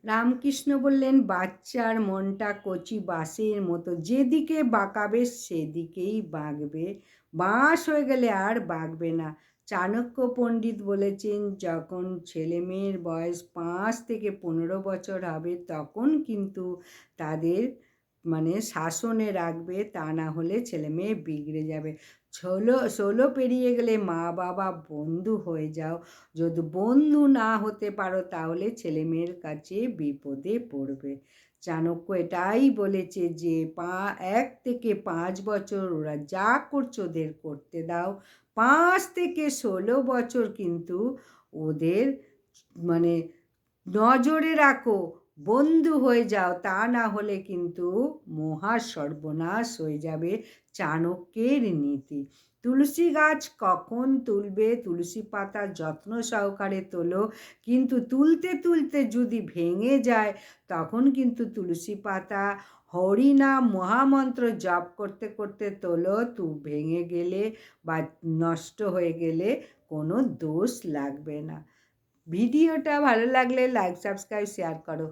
রামকৃষ্ণ বললেন, বাচ্চার মনটা কচি বাঁশের মতো, যেদিকে বাঁকাবে সেদিকেই বাঁকবে, বাঁশ হয়ে গেলে আর বাঁকবে না। চাণক্য পণ্ডিত বলেছেন, যখন ছেলে মেয়ের বয়স 5 থেকে 15 বছর হবে তখন কিন্তু তাদের শাসনে রাখবে, তা না হলে ছেলে মেয়ে বিগড়ে যাবে। 16 পেরিয়ে গেলে মা বাবা বন্ধু হয়ে যাও, যদি বন্ধু না হতে পারো তাহলে ছেলে মেয়ের কাছে বিপদে পড়বে। চাণক্য এটাই বলেছে যে 1 থেকে 5 বছর ওরা যা করছে ওদের করতে দাও, 5 থেকে 16 বছর কিন্তু ওদের নজরে রাখো, বন্ধু হয়ে যাও, তা না হলে কিন্তু মহা সর্বনাশ হয়ে যাবে। চাণক্যের নীতি। তুলসী গাছ কখন তুলবে? তুলসী পাতা যত্ন সহকারে তোলো, কিন্তু তুলতে তুলতে যদি ভেঙে যায় তখন কিন্তু তুলসী পাতা হরিনাম মহামন্ত্র জপ করতে করতে তোলো, ভেঙে গেলে বা নষ্ট হয়ে গেলে কোনো দোষ লাগবে না। ভিডিওটা ভালো লাগলে লাইক, সাবস্ক্রাইব, শেয়ার করো।